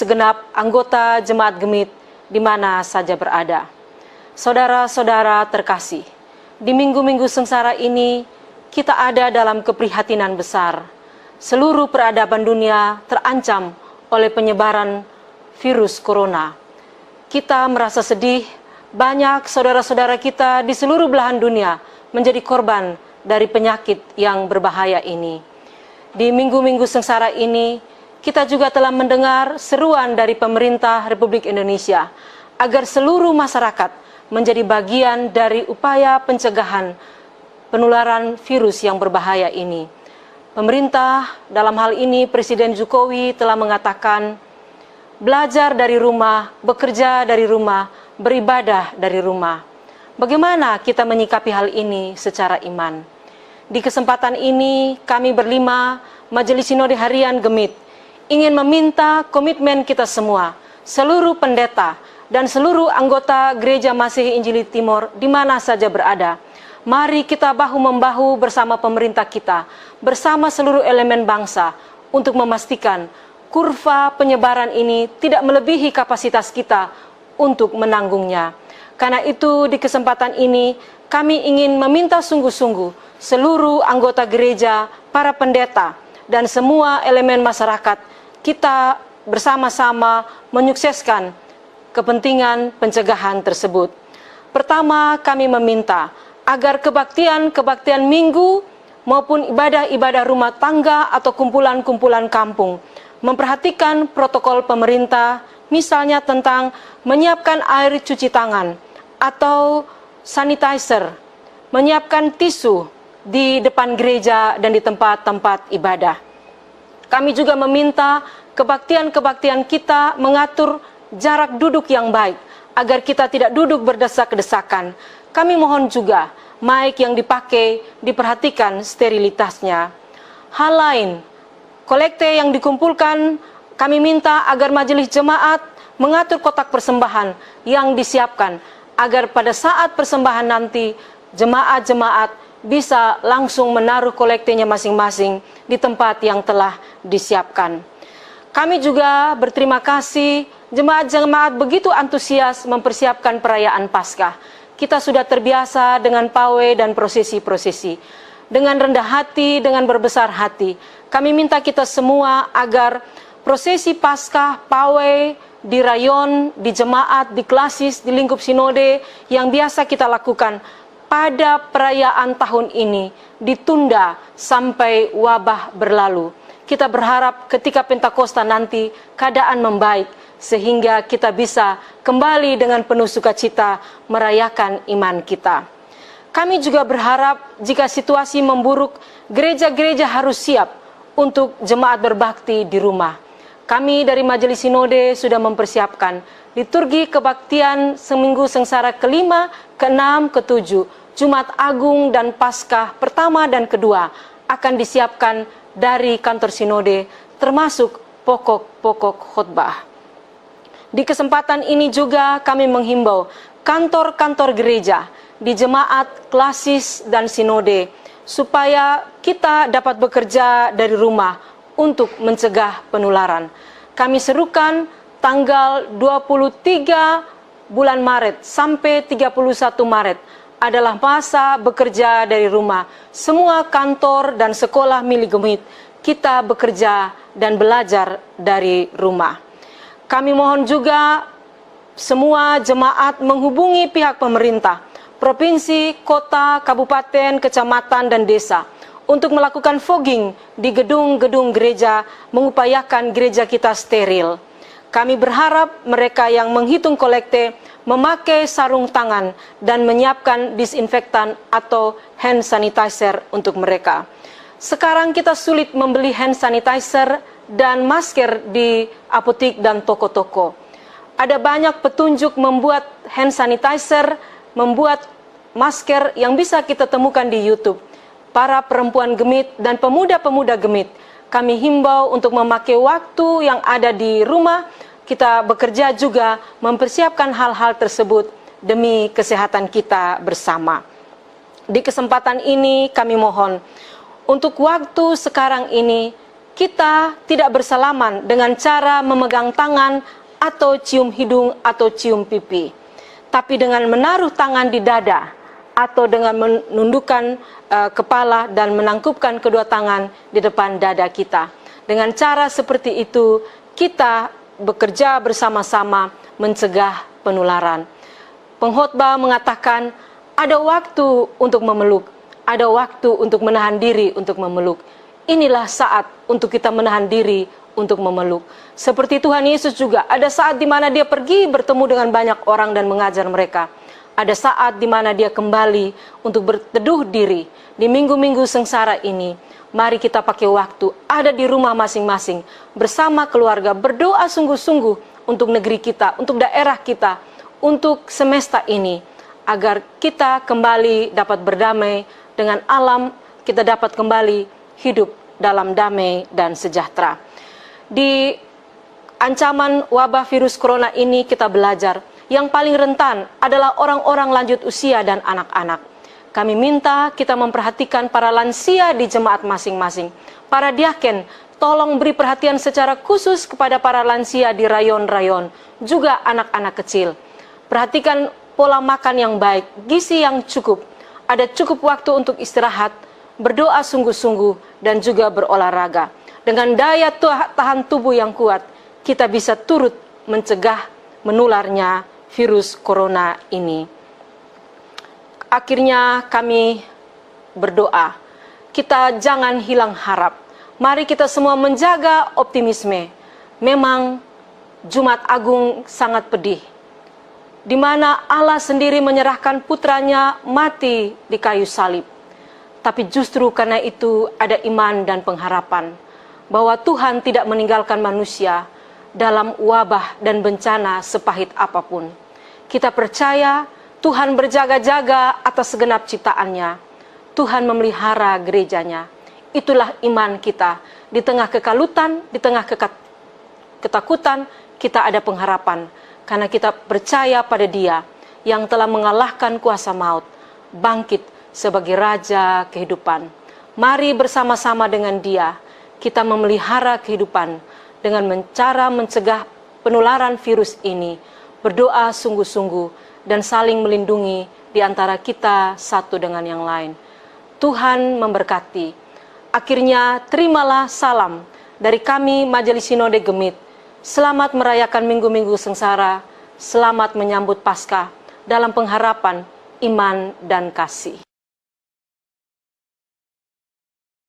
segenap anggota Jemaat Gemit di mana saja berada. Saudara-saudara terkasih, di minggu-minggu sengsara ini kita ada dalam keprihatinan besar. Seluruh peradaban dunia terancam oleh penyebaran virus corona. Kita merasa sedih, banyak saudara-saudara kita di seluruh belahan dunia menjadi korban dari penyakit yang berbahaya ini. Di minggu-minggu sengsara ini, kita juga telah mendengar seruan dari pemerintah Republik Indonesia agar seluruh masyarakat menjadi bagian dari upaya pencegahan penularan virus yang berbahaya ini. Pemerintah, dalam hal ini Presiden Jokowi telah mengatakan, belajar dari rumah, bekerja dari rumah, beribadah dari rumah. Bagaimana kita menyikapi hal ini secara iman? Di kesempatan ini, kami berlima, Majelis Sinode Harian Gemit, ingin meminta komitmen kita semua, seluruh pendeta dan seluruh anggota Gereja Masihi Injili Timor di mana saja berada. Mari kita bahu-membahu bersama pemerintah kita, bersama seluruh elemen bangsa untuk memastikan kurva penyebaran ini tidak melebihi kapasitas kita untuk menanggungnya. Karena itu di kesempatan ini kami ingin meminta sungguh-sungguh seluruh anggota gereja, para pendeta, dan semua elemen masyarakat kita bersama-sama menyukseskan kepentingan pencegahan tersebut. Pertama, kami meminta agar kebaktian minggu maupun ibadah-ibadah rumah tangga atau kumpulan-kumpulan kampung memperhatikan protokol pemerintah, misalnya tentang menyiapkan air cuci tangan atau sanitizer, menyiapkan tisu di depan gereja dan di tempat-tempat ibadah. Kami juga meminta kebaktian kita mengatur jarak duduk yang baik, agar kita tidak duduk berdesak-desakan. Kami mohon juga mic yang dipakai diperhatikan sterilitasnya. Hal lain, kolekte yang dikumpulkan, kami minta agar majelis jemaat mengatur kotak persembahan yang disiapkan, agar pada saat persembahan nanti, jemaat-jemaat bisa langsung menaruh kolektenya masing-masing di tempat yang telah disiapkan. Kami juga berterima kasih jemaat-jemaat begitu antusias mempersiapkan perayaan Paskah. Kita sudah terbiasa dengan pawai dan prosesi-prosesi. Dengan rendah hati, dengan berbesar hati, kami minta kita semua agar prosesi Paskah, pawai di rayon, di jemaat, di klasis, di lingkup sinode yang biasa kita lakukan pada perayaan tahun ini ditunda sampai wabah berlalu. Kita berharap ketika Pentakosta nanti keadaan membaik sehingga kita bisa kembali dengan penuh sukacita merayakan iman kita. Kami juga berharap jika situasi memburuk, gereja-gereja harus siap untuk jemaat berbakti di rumah. Kami dari Majelis Sinode sudah mempersiapkan liturgi kebaktian seminggu sengsara kelima, keenam, ketujuh, Jumat Agung dan Paskah pertama dan kedua akan disiapkan dari kantor sinode, termasuk pokok-pokok khotbah. Di kesempatan ini juga kami menghimbau kantor-kantor gereja di jemaat, klasis, dan sinode, supaya kita dapat bekerja dari rumah untuk mencegah penularan. Kami serukan tanggal 23 bulan Maret sampai 31 Maret adalah masa bekerja dari rumah. Semua kantor dan sekolah milik Gemit, kita bekerja dan belajar dari rumah. Kami mohon juga semua jemaat menghubungi pihak pemerintah, provinsi, kota, kabupaten, kecamatan, dan desa untuk melakukan fogging di gedung-gedung gereja, mengupayakan gereja kita steril. Kami berharap mereka yang menghitung kolekte memakai sarung tangan dan menyiapkan disinfektan atau hand sanitizer untuk mereka. Sekarang kita sulit membeli hand sanitizer dan masker di apotik dan toko-toko. Ada banyak petunjuk membuat hand sanitizer, membuat masker yang bisa kita temukan di YouTube. Para perempuan Gemit dan pemuda-pemuda Gemit, kami himbau untuk memakai waktu yang ada di rumah. Kita bekerja juga mempersiapkan hal-hal tersebut demi kesehatan kita bersama. Di kesempatan ini kami mohon, untuk waktu sekarang ini kita tidak bersalaman dengan cara memegang tangan atau cium hidung atau cium pipi, tapi dengan menaruh tangan di dada atau dengan menundukkan kepala dan menangkupkan kedua tangan di depan dada kita. Dengan cara seperti itu, kita bekerja bersama-sama mencegah penularan. Pengkhotbah mengatakan ada waktu untuk memeluk, ada waktu untuk menahan diri untuk memeluk. Inilah saat untuk kita menahan diri untuk memeluk. Seperti Tuhan Yesus juga, ada saat di mana dia pergi bertemu dengan banyak orang dan mengajar mereka. Ada saat di mana dia kembali untuk berteduh diri. Di minggu-minggu sengsara ini, mari kita pakai waktu ada di rumah masing-masing bersama keluarga, berdoa sungguh-sungguh untuk negeri kita, untuk daerah kita, untuk semesta ini, agar kita kembali dapat berdamai dengan alam, kita dapat kembali hidup dalam damai dan sejahtera. Di ancaman wabah virus corona ini kita belajar, yang paling rentan adalah orang-orang lanjut usia dan anak-anak. Kami minta kita memperhatikan para lansia di jemaat masing-masing. Para diaken, tolong beri perhatian secara khusus kepada para lansia di rayon-rayon, juga anak-anak kecil. Perhatikan pola makan yang baik, gizi yang cukup, ada cukup waktu untuk istirahat, berdoa sungguh-sungguh, dan juga berolahraga. Dengan daya tahan tubuh yang kuat, kita bisa turut mencegah menularnya virus corona ini. Akhirnya kami berdoa, kita jangan hilang harap. Mari kita semua menjaga optimisme. Memang Jumat Agung sangat pedih, di mana Allah sendiri menyerahkan putranya mati di kayu salib. Tapi justru karena itu ada iman dan pengharapan bahwa Tuhan tidak meninggalkan manusia dalam wabah dan bencana sepahit apapun. Kita percaya Tuhan berjaga-jaga atas segenap ciptaannya. Tuhan memelihara gerejanya. Itulah iman kita. Di tengah kekalutan, di tengah ketakutan, kita ada pengharapan. Karena kita percaya pada Dia yang telah mengalahkan kuasa maut, bangkit sebagai Raja kehidupan. Mari bersama-sama dengan Dia, kita memelihara kehidupan dengan cara mencegah penularan virus ini, berdoa sungguh-sungguh, dan saling melindungi di antara kita satu dengan yang lain. Tuhan memberkati. Akhirnya terimalah salam dari kami Majelis Sinode Gemit. Selamat merayakan minggu-minggu sengsara, selamat menyambut Paskah dalam pengharapan, iman, dan kasih.